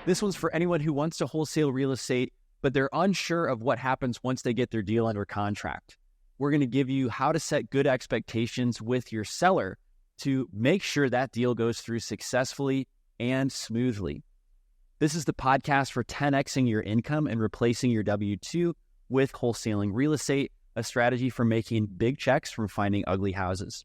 This one's for anyone who wants to wholesale real estate, but they're unsure of what happens once they get their deal under contract. We're going to give you how to set good expectations with your seller to make sure that deal goes through successfully and smoothly. This is the podcast for 10xing your income and replacing your W-2 with wholesaling real estate, a strategy for making big checks from finding ugly houses.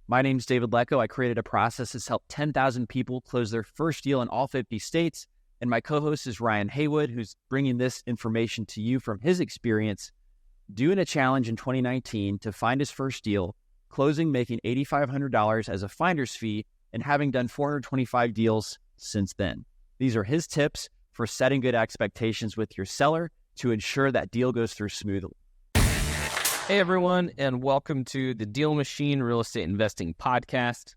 My name's David Lecko. I created a process that's helped 10,000 people close their first deal in all 50 states. And my co-host is Ryan Haywood, who's bringing this information to you from his experience doing a challenge in 2019 to find his first deal, closing, making $8,500 as a finder's fee, and having done 425 deals since then. These are his tips for setting good expectations with your seller to ensure that deal goes through smoothly. Hey everyone, and welcome to the DealMachine Real Estate Investing Podcast.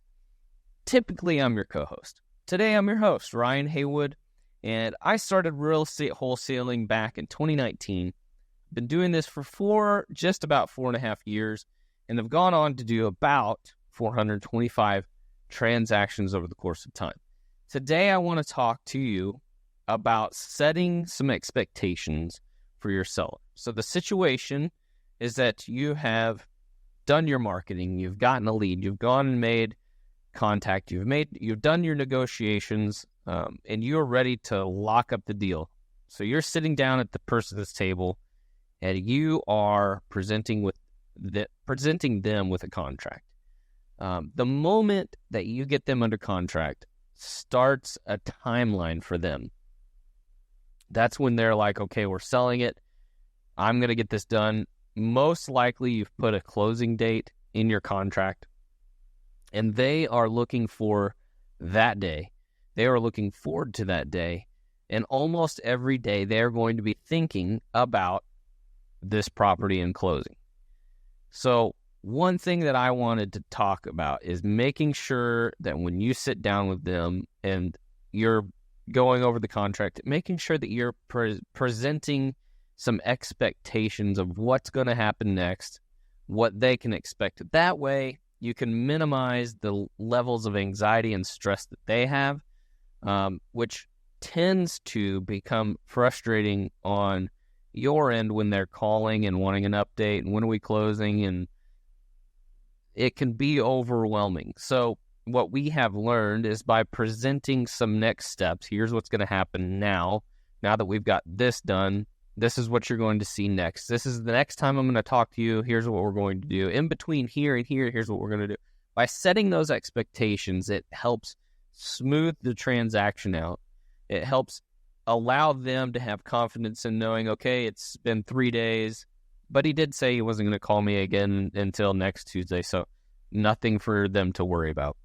Typically, I'm your co-host. Today, I'm your host, Ryan Haywood, and I started real estate wholesaling back in 2019. Been doing this for just about 4.5 years, and have gone on to do about 425 transactions over the course of time. Today, I want to talk to you about setting some expectations for your seller. So the situation is that you have done your marketing, you've gotten a lead, you've gone and made contact, you've done your negotiations, and you're ready to lock up the deal. So you're sitting down at the person's table, and you are presenting them with a contract. The moment that you get them under contract starts a timeline for them. That's when they're like, okay, we're selling it. I'm going to get this done. Most likely you've put a closing date in your contract, and they are looking for that day. They are looking forward to that day, and almost every day they're going to be thinking about this property and closing. So one thing that I wanted to talk about is making sure that when you sit down with them and you're going over the contract, making sure that you're presenting some expectations of what's going to happen next, what they can expect. That way, you can minimize the levels of anxiety and stress that they have, which tends to become frustrating on your end when they're calling and wanting an update and when are we closing, and it can be overwhelming. So what we have learned is by presenting some next steps, here's what's going to happen now that we've got this done. This is what you're going to see next. This is the next time I'm going to talk to you. Here's what we're going to do. In between here and here, here's what we're going to do. By setting those expectations, it helps smooth the transaction out. It helps allow them to have confidence in knowing, okay, it's been 3 days, but he did say he wasn't going to call me again until next Tuesday, so nothing for them to worry about.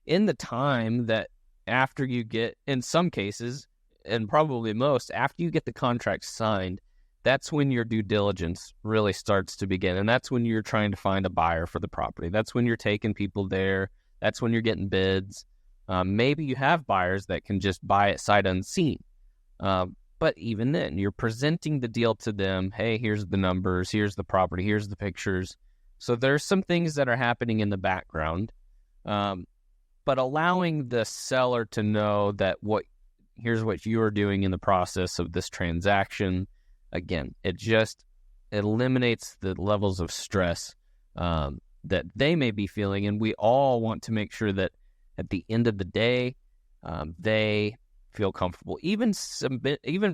In the time that after you get, in some cases, and probably most, after you get the contract signed, that's when your due diligence really starts to begin. And that's when you're trying to find a buyer for the property. That's when you're taking people there. That's when you're getting bids. Maybe you have buyers that can just buy it sight unseen. But even then, you're presenting the deal to them. Hey, here's the numbers. Here's the property. Here's the pictures. So there's some things that are happening in the background. But allowing the seller to know that here's what you're doing in the process of this transaction. Again, it just eliminates the levels of stress that they may be feeling. And we all want to make sure that at the end of the day, they feel comfortable. Even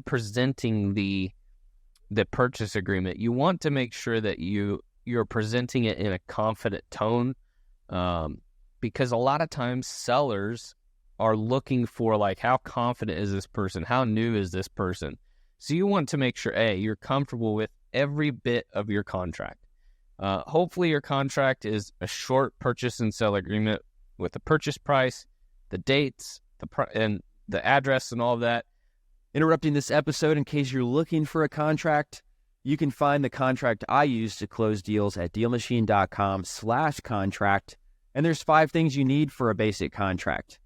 presenting the purchase agreement, you want to make sure that you're presenting it in a confident tone, because a lot of times sellers are looking for, like, how confident is this person? How new is this person? So you want to make sure, you're comfortable with every bit of your contract. Hopefully your contract is a short purchase and sell agreement with the purchase price, the dates, and the address and all of that. Interrupting this episode in case you're looking for a contract, you can find the contract I use to close deals at DealMachine.com/contract. And there's 5 things you need for a basic contract.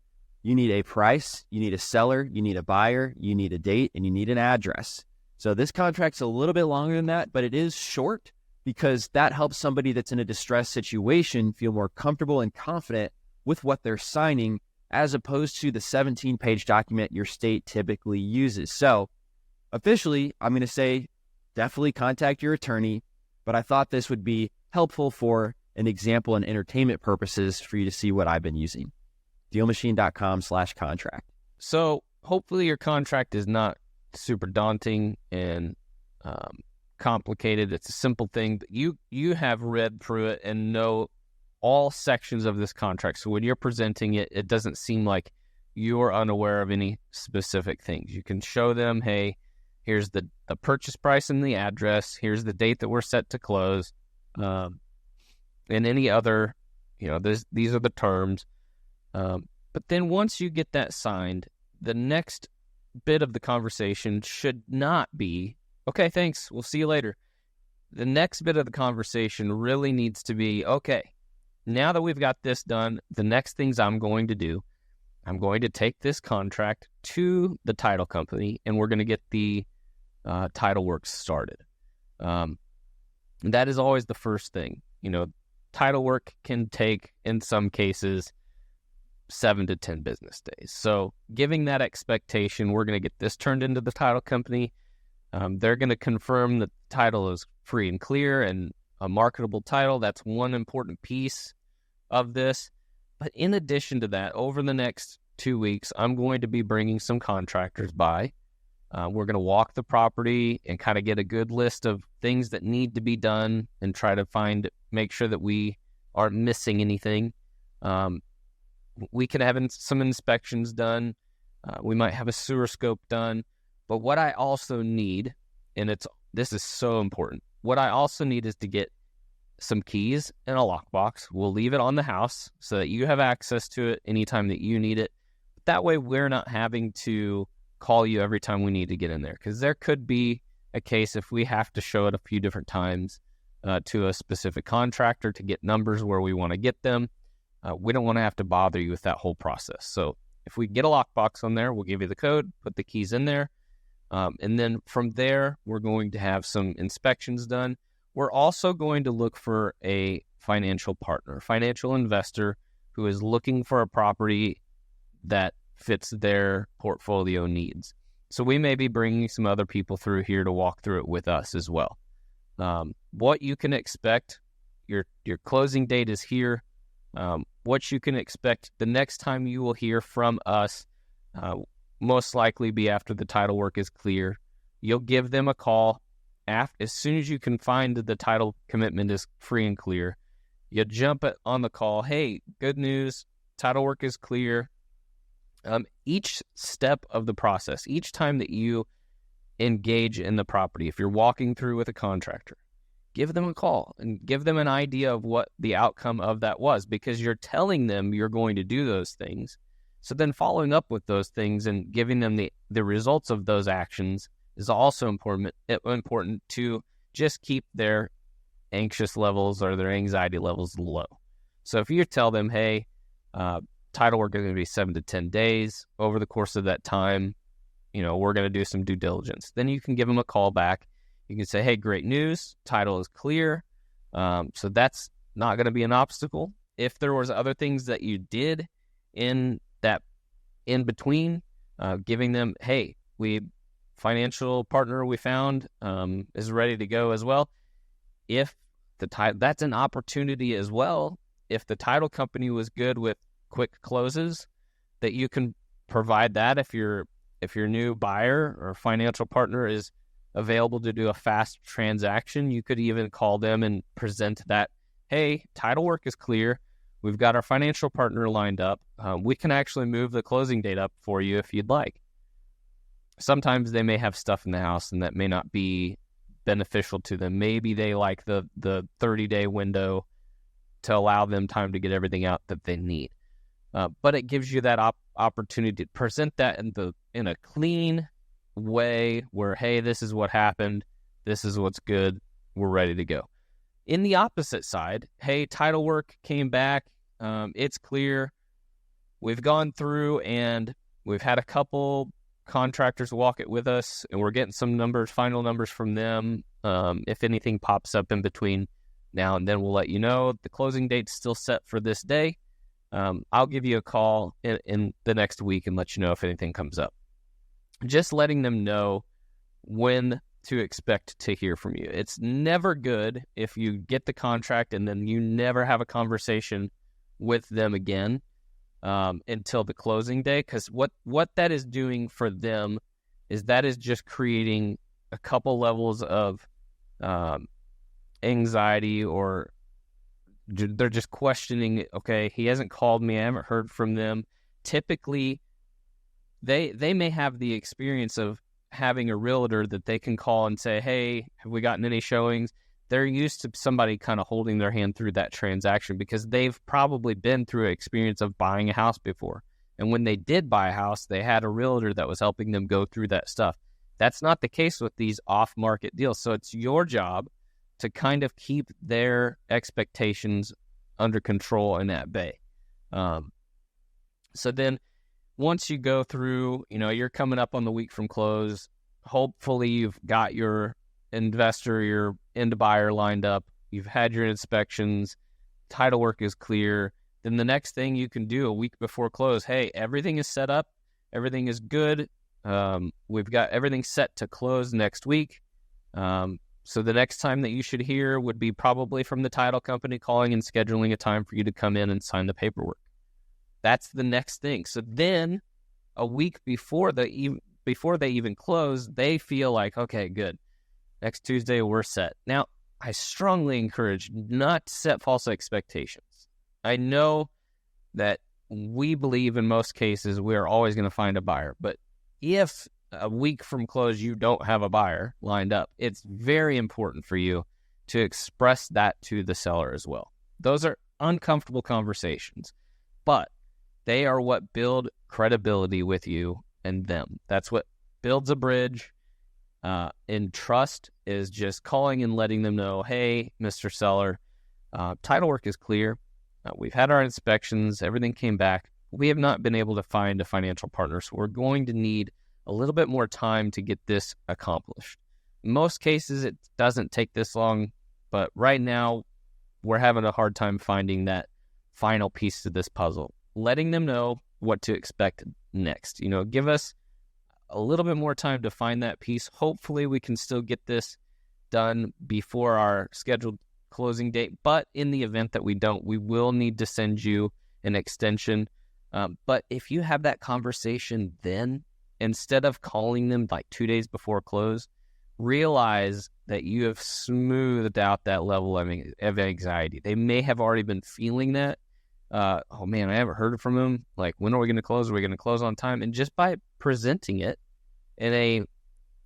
You need a price, you need a seller, you need a buyer, you need a date, and you need an address. So this contract's a little bit longer than that, but it is short because that helps somebody that's in a distressed situation feel more comfortable and confident with what they're signing as opposed to the 17-page document your state typically uses. So officially, I'm going to say definitely contact your attorney, but I thought this would be helpful for an example and entertainment purposes for you to see what I've been using. DealMachine.com/contract. So hopefully your contract is not super daunting and complicated. It's a simple thing, but you have read through it and know all sections of this contract. So when you're presenting it, it doesn't seem like you're unaware of any specific things. You can show them, hey, here's the purchase price and the address. Here's the date that we're set to close. And any other, these are the terms. But then once you get that signed, the next bit of the conversation should not be, okay, thanks, we'll see you later. The next bit of the conversation really needs to be, okay, now that we've got this done, the next things I'm going to do, I'm going to take this contract to the title company and we're going to get the title work started. That is always the first thing. Title work can take, in some cases, 7 to 10 business days. So giving that expectation, we're going to get this turned into the title company. They're going to confirm that the title is free and clear and a marketable title. That's one important piece of this. But in addition to that, over the next 2 weeks, I'm going to be bringing some contractors by. We're going to walk the property and kind of get a good list of things that need to be done and try to make sure that we aren't missing anything. We can have some inspections done. We might have a sewer scope done. But what I also need, and this is so important, what I also need is to get some keys and a lockbox. We'll leave it on the house so that you have access to it anytime that you need it. That way we're not having to call you every time we need to get in there, because there could be a case if we have to show it a few different times to a specific contractor to get numbers where we want to get them. We don't want to have to bother you with that whole process. So if we get a lockbox on there, we'll give you the code, put the keys in there. And then from there, we're going to have some inspections done. We're also going to look for a financial partner, financial investor who is looking for a property that fits their portfolio needs. So we may be bringing some other people through here to walk through it with us as well. What you can expect, your closing date is here. What you can expect the next time you will hear from us, most likely be after the title work is clear. You'll give them a call as soon as you can find the title commitment is free and clear. You jump on the call. Hey, good news. Title work is clear. Each step of the process, each time that you engage in the property, if you're walking through with a contractor, give them a call and give them an idea of what the outcome of that was, because you're telling them you're going to do those things. So then following up with those things and giving them the results of those actions is also important to just keep their anxious levels or their anxiety levels low. So if you tell them, hey, title work is going to be 7 to 10 days. Over the course of that time, we're going to do some due diligence. Then you can give them a call back. You can say, hey, great news. Title is clear. So that's not going to be an obstacle. If there was other things that you did in between, giving them, hey, financial partner we found is ready to go as well. If that's an opportunity as well. If the title company was good with quick closes, that you can provide that if your new buyer or financial partner is available to do a fast transaction. You could even call them and present that, hey, title work is clear. We've got our financial partner lined up. We can actually move the closing date up for you if you'd like. Sometimes they may have stuff in the house and that may not be beneficial to them. Maybe they like the 30-day window to allow them time to get everything out that they need. But it gives you that opportunity to present that in a clean way where, hey, this is what happened. This is what's good. We're ready to go. In the opposite side, hey, title work came back. It's clear. We've gone through and we've had a couple contractors walk it with us, and we're getting some final numbers from them. If anything pops up in between now and then, we'll let you know. The closing date's still set for this day. I'll give you a call in the next week and let you know if anything comes up. Just letting them know when to expect to hear from you. It's never good if you get the contract and then you never have a conversation with them again until the closing day, because what that is doing for them is that is just creating a couple levels of anxiety, or they're just questioning, okay, he hasn't called me, I haven't heard from them. Typically, they may have the experience of having a realtor that they can call and say, hey, have we gotten any showings? They're used to somebody kind of holding their hand through that transaction because they've probably been through an experience of buying a house before. And when they did buy a house, they had a realtor that was helping them go through that stuff. That's not the case with these off-market deals. So it's your job to kind of keep their expectations under control and at bay. So then once you go through, you're coming up on the week from close, hopefully you've got your investor, your end buyer lined up, you've had your inspections, title work is clear. Then the next thing you can do a week before close, hey, everything is set up, everything is good. We've got everything set to close next week. So the next time that you should hear would be probably from the title company calling and scheduling a time for you to come in and sign the paperwork. That's the next thing. So then a week before they even close, they feel like, okay, good. Next Tuesday, we're set. Now, I strongly encourage not to set false expectations. I know that we believe in most cases we are always going to find a buyer, but if a week from close you don't have a buyer lined up, it's very important for you to express that to the seller as well. Those are uncomfortable conversations, but they are what build credibility with you and them. That's what builds a bridge. And trust is just calling and letting them know, hey, Mr. Seller, title work is clear. We've had our inspections. Everything came back. We have not been able to find a financial partner, so we're going to need a little bit more time to get this accomplished. In most cases, it doesn't take this long, but right now, we're having a hard time finding that final piece to this puzzle. Letting them know what to expect next. Give us a little bit more time to find that piece. Hopefully, we can still get this done before our scheduled closing date. But in the event that we don't, we will need to send you an extension. But if you have that conversation then, instead of calling them like 2 days before close, realize that you have smoothed out that level of anxiety. They may have already been feeling that. Oh man, I haven't heard from them. Like, when are we going to close? Are we going to close on time? And just by presenting it in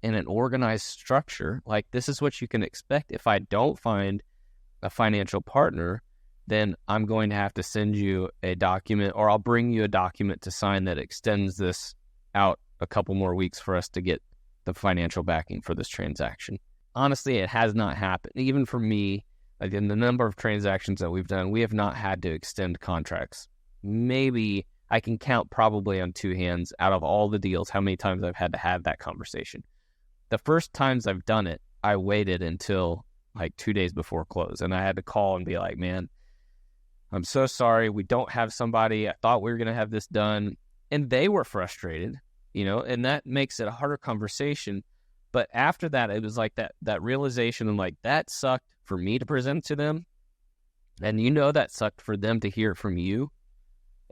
an organized structure, like, this is what you can expect. If I don't find a financial partner, then I'm going to have to send you a document, or I'll bring you a document to sign that extends this out a couple more weeks for us to get the financial backing for this transaction. Honestly, it has not happened. Even for me, like, in the number of transactions that we've done, we have not had to extend contracts. Maybe I can count probably on two hands out of all the deals how many times I've had to have that conversation. The first times I've done it, I waited until like 2 days before close, and I had to call and be like, man, I'm so sorry, we don't have somebody. I thought we were going to have this done. And they were frustrated, and that makes it a harder conversation. But after that, it was like that realization, and like, that sucked for me to present to them. And that sucked for them to hear from you.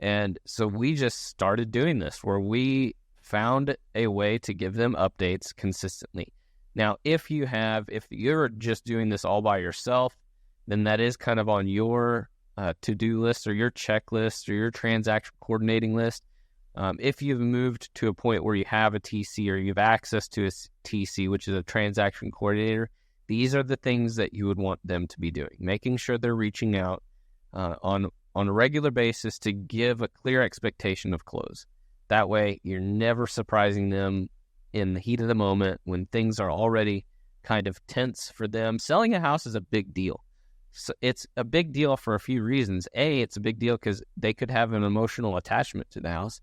And so we just started doing this, where we found a way to give them updates consistently. Now, if you're just doing this all by yourself, then that is kind of on your to-do list or your checklist or your transaction coordinating list. If you've moved to a point where you have a TC or you have access to a TC, which is a transaction coordinator, these are the things that you would want them to be doing, making sure they're reaching out on a regular basis to give a clear expectation of close. That way, you're never surprising them in the heat of the moment when things are already kind of tense for them. Selling a house is a big deal. So it's a big deal for a few reasons. A, it's a big deal because they could have an emotional attachment to the house.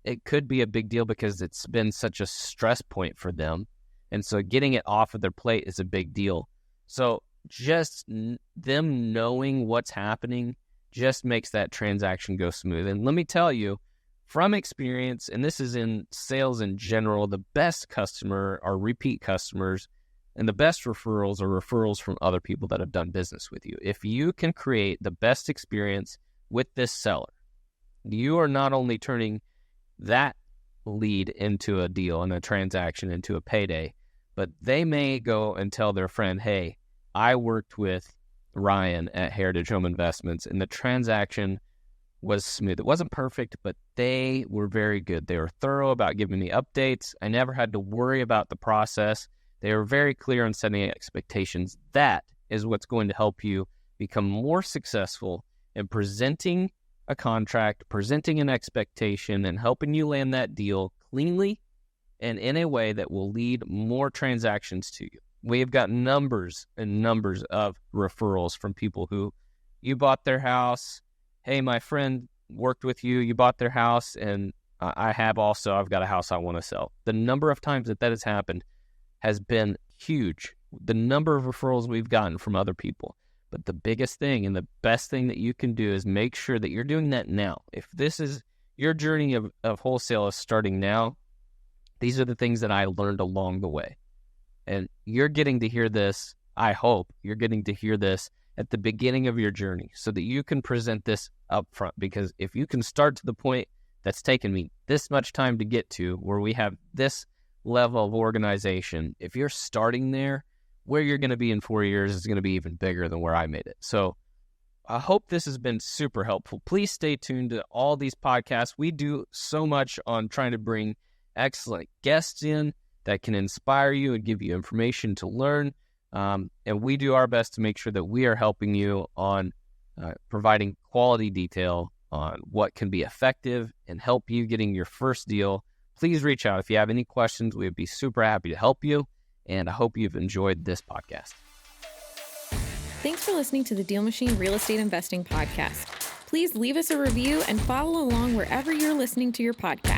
It could be a big deal because it's been such a stress point for them. And so getting it off of their plate is a big deal. So just them knowing what's happening just makes that transaction go smooth. And let me tell you, from experience, and this is in sales in general, the best customer are repeat customers, and the best referrals are referrals from other people that have done business with you. If you can create the best experience with this seller, you are not only turning that lead into a deal and a transaction into a payday, but they may go and tell their friend, hey, I worked with Ryan at Heritage Home Investments, and the transaction was smooth. It wasn't perfect, but they were very good. They were thorough about giving me updates. I never had to worry about the process. They were very clear on setting expectations. That is what's going to help you become more successful in presenting a contract, presenting an expectation, and helping you land that deal cleanly and in a way that will lead more transactions to you. We have got numbers and numbers of referrals from people who you bought their house. Hey, my friend worked with you. You bought their house, and I've got a house I want to sell. The number of times that has happened has been huge. The number of referrals we've gotten from other people. But the biggest thing and the best thing that you can do is make sure that you're doing that now. If this is your journey of wholesale is starting now, these are the things that I learned along the way. And you're getting to hear this, I hope you're getting to hear this at the beginning of your journey so that you can present this up front. Because if you can start to the point that's taken me this much time to get to, where we have this level of organization, if you're starting there, where you're going to be in 4 years is going to be even bigger than where I made it. So I hope this has been super helpful. Please stay tuned to all these podcasts. We do so much on trying to bring excellent guests in that can inspire you and give you information to learn. And we do our best to make sure that we are helping you on providing quality detail on what can be effective and help you getting your first deal. Please reach out if you have any questions. We'd be super happy to help you. And I hope you've enjoyed this podcast. Thanks for listening to the DealMachine Real Estate Investing Podcast. Please leave us a review and follow along wherever you're listening to your podcast.